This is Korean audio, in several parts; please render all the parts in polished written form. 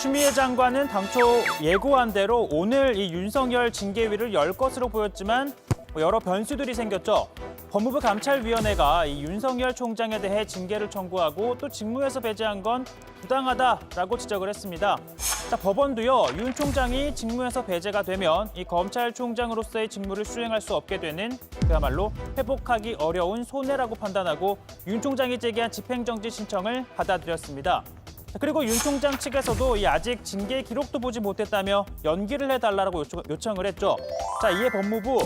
추미애 장관은 당초 예고한 대로 오늘 이 윤석열 징계위를 열 것으로 보였지만 여러 변수들이 생겼죠. 법무부 감찰위원회가 이 윤석열 총장에 대해 징계를 청구하고 또 직무에서 배제한 건 부당하다라고 지적을 했습니다. 자, 법원도요, 윤 총장이 직무에서 배제가 되면 이 검찰총장으로서의 직무를 수행할 수 없게 되는 그야말로 회복하기 어려운 손해라고 판단하고 윤 총장이 제기한 집행정지 신청을 받아들였습니다. 그리고 윤 총장 측에서도 아직 징계 기록도 보지 못했다며 연기를 해달라고 요청을 했죠. 자, 이에 법무부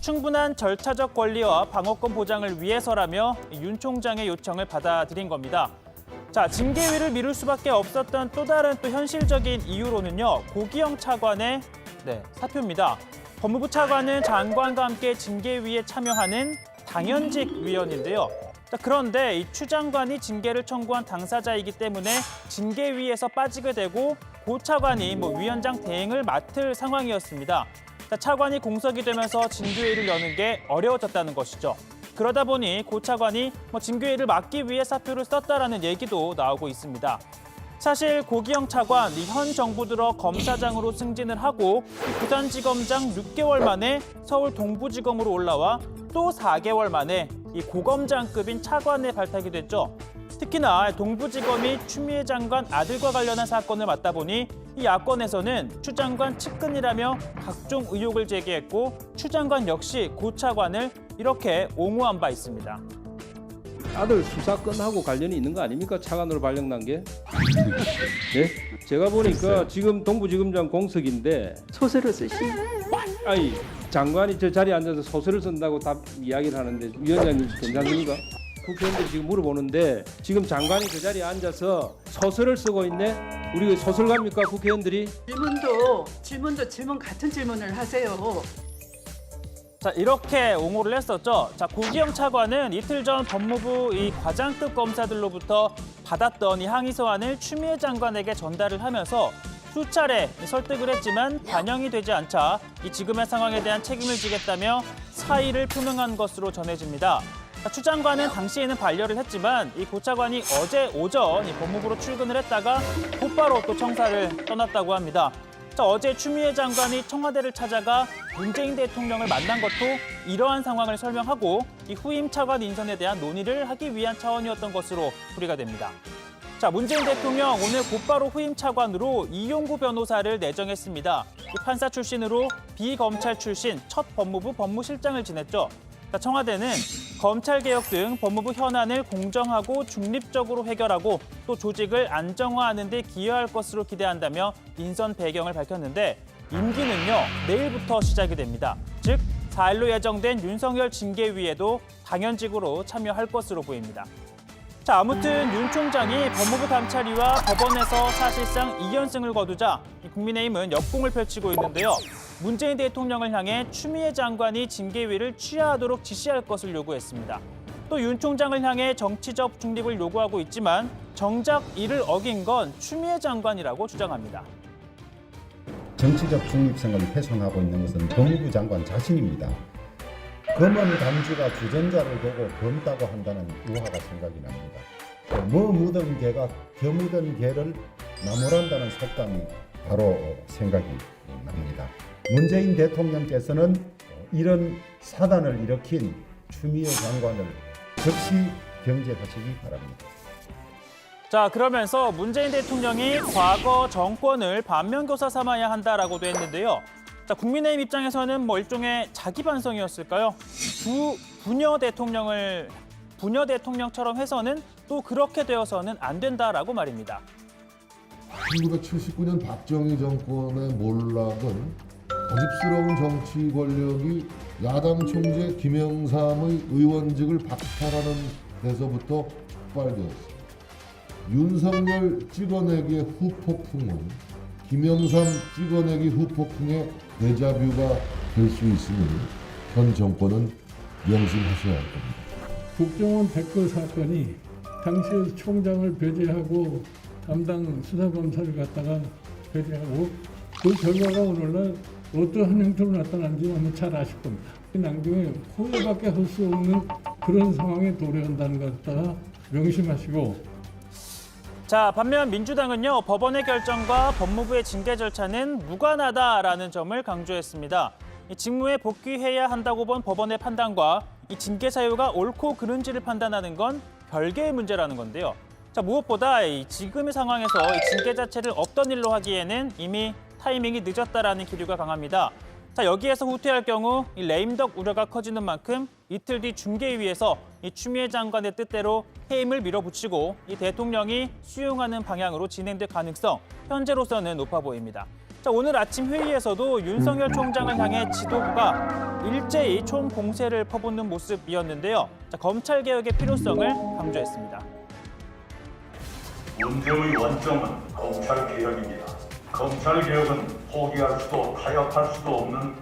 충분한 절차적 권리와 방어권 보장을 위해서라며 윤 총장의 요청을 받아들인 겁니다. 자, 징계위를 미룰 수밖에 없었던 또 다른 또 현실적인 이유로는요, 고기영 차관의 사표입니다. 법무부 차관은 장관과 함께 징계위에 참여하는 당연직 위원인데요. 자, 그런데 이 추 장관이 징계를 청구한 당사자이기 때문에 징계위에서 빠지게 되고 고 차관이 위원장 대행을 맡을 상황이었습니다. 자, 차관이 공석이 되면서 징계위를 여는 게 어려워졌다는 것이죠. 그러다 보니 고 차관이 징계위를 막기 위해 사표를 썼다라는 얘기도 나오고 있습니다. 사실 고기영 차관 현 정부 들어 검사장으로 승진을 하고 부산지검장 6개월 만에 서울 동부지검으로 올라와 또 4개월 만에 이 고검장급인 차관에 발탁이 됐죠. 특히나 동부지검이 추미애 장관 아들과 관련한 사건을 맡다 보니 이 야권에서는 추 장관 측근이라며 각종 의혹을 제기했고 추 장관 역시 고 차관을 이렇게 옹호한 바 있습니다. 아들 수사건하고 관련이 있는 거 아닙니까? 차관으로 발령난 게? 네? 제가 보니까 지금 동부지검장 공석인데 소설을 쓰시. 아니 장관이 저 자리에 앉아서 소설을 쓴다고 답 이야기를 하는데 위원장님 괜찮습니까? 국회의원들이 지금 물어보는데 지금 장관이 그 자리에 앉아서 소설을 쓰고 있네? 우리 소설가입니까 국회의원들이? 질문 같은 질문을 하세요. 자, 이렇게 옹호를 했었죠. 자, 고기영 차관은 이틀 전 법무부 이 과장급 검사들로부터 받았던 이 항의 서한을 추미애 장관에게 전달을 하면서 수차례 설득을 했지만 반영이 되지 않자 이 지금의 상황에 대한 책임을 지겠다며 사의를 표명한 것으로 전해집니다. 추 장관은 당시에는 반려를 했지만 이 고 차관이 어제 오전 이 법무부로 출근을 했다가 곧바로 또 청사를 떠났다고 합니다. 자, 어제 추미애 장관이 청와대를 찾아가 문재인 대통령을 만난 것도 이러한 상황을 설명하고 이 후임 차관 인선에 대한 논의를 하기 위한 차원이었던 것으로 풀이가 됩니다. 자, 문재인 대통령 오늘 곧바로 후임 차관으로 이용구 변호사를 내정했습니다. 이 판사 출신으로 비검찰 출신 첫 법무부 법무실장을 지냈죠. 자, 청와대는 검찰개혁 등 법무부 현안을 공정하고 중립적으로 해결하고 또 조직을 안정화하는 데 기여할 것으로 기대한다며 인선 배경을 밝혔는데 임기는요, 내일부터 시작이 됩니다. 즉, 4일로 예정된 윤석열 징계위에도 당연직으로 참여할 것으로 보입니다. 자, 아무튼 윤 총장이 법무부 감찰위와 법원에서 사실상 2연승을 거두자 국민의힘은 역공을 펼치고 있는데요. 문재인 대통령을 향해 추미애 장관이 징계위를 취하하도록 지시할 것을 요구했습니다. 또 윤 총장을 향해 정치적 중립을 요구하고 있지만 정작 이를 어긴 건 추미애 장관이라고 주장합니다. 정치적 중립성을 훼손하고 있는 것은 법무부 장관 자신입니다. 검은 단지가 주전자를 보고 검다고 한다는 유화가 생각이 납니다. 뭐 묻은 개가 겨 묻은 개를 나무란다는 속담이 바로 생각이 납니다. 문재인 대통령께서는 이런 사단을 일으킨 추미애 장관을 즉시 경질하시기 바랍니다. 자, 그러면서 문재인 대통령이 과거 정권을 반면교사 삼아야 한다라고도 했는데요. 자, 국민의힘 입장에서는 일종의 자기 반성이었을까요? 부녀 대통령처럼 해서는 또 그렇게 되어서는 안 된다라고 말입니다. 1979년 박정희 정권의 몰락은 고집스러운 정치 권력이 야당 총재 김영삼의 의원직을 박탈하는 데서부터 폭발되었습니다. 윤석열 찍어내기의 후폭풍은 김영삼 찍어내기 후폭풍의 데자뷰가 될 수 있으니 현 정권은 명심하셔야 할 겁니다. 국정원 댓글 사건이 당시 총장을 배제하고 담당 수사검사를 갖다가 배제하고 그 결과가 오늘날 어떠한 형태로 나타난지 너무 잘 아실 겁니다. 나중에 후회밖에 할 수 없는 그런 상황에 도래한다는 것 갖다가 명심하시고 자, 반면 민주당은요, 법원의 결정과 법무부의 징계 절차는 무관하다라는 점을 강조했습니다. 이 직무에 복귀해야 한다고 본 법원의 판단과 이 징계 사유가 옳고 그른지를 판단하는 건 별개의 문제라는 건데요. 자, 무엇보다 이 지금의 상황에서 이 징계 자체를 없던 일로 하기에는 이미 타이밍이 늦었다라는 기류가 강합니다. 자, 여기에서 후퇴할 경우 이 레임덕 우려가 커지는 만큼 이틀 뒤 중계위에서 이 추미애 장관의 뜻대로 해임을 밀어붙이고 이 대통령이 수용하는 방향으로 진행될 가능성 현재로서는 높아 보입니다. 자, 오늘 아침 회의에서도 윤석열 총장을 향해 지도부가 일제히 총 공세를 퍼붓는 모습이었는데요. 자, 검찰 개혁의 필요성을 강조했습니다. 문제의 원점은 검찰 개혁입니다. 검찰 개혁은 포기할 수도 타협할 수도 없는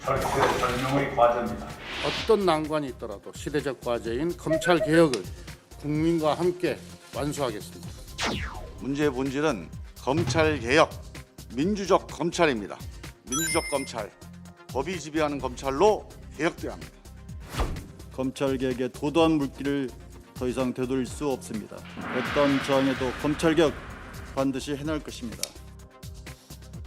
절체절명의 과제입니다. 어떤 난관이 있더라도 시대적 과제인 검찰 개혁을 국민과 함께 완수하겠습니다. 문제의 본질은 검찰 개혁, 민주적 검찰입니다. 민주적 검찰, 법이 지배하는 검찰로 개혁돼야 합니다. 검찰 개혁의 도도한 물길을 더 이상 되돌릴 수 없습니다. 어떤 저항에도 검찰 개혁 반드시 해낼 것입니다.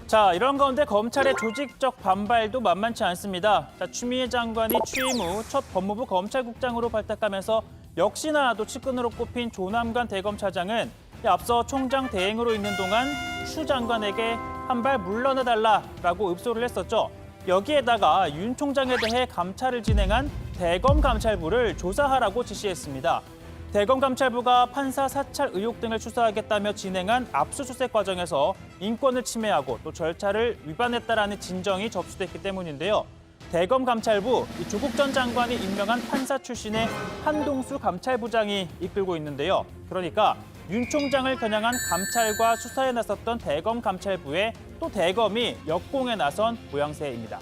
자, 이런 가운데 검찰의 조직적 반발도 만만치 않습니다. 자, 추미애 장관이 취임 후 첫 법무부 검찰국장으로 발탁하면서 역시나 또 측근으로 꼽힌 조남관 대검차장은 앞서 총장 대행으로 있는 동안 추 장관에게 한 발 물러나달라라고 읍소를 했었죠. 여기에다가 윤 총장에 대해 감찰을 진행한 대검감찰부를 조사하라고 지시했습니다. 대검감찰부가 판사 사찰 의혹 등을 추사하겠다며 진행한 압수수색 과정에서 인권을 침해하고 또 절차를 위반했다라는 진정이 접수됐기 때문인데요. 대검감찰부 조국 전 장관이 임명한 판사 출신의 한동수 감찰부장이 이끌고 있는데요. 그러니까 윤 총장을 겨냥한 감찰과 수사에 나섰던 대검감찰부에 또 대검이 역공에 나선 모양새입니다.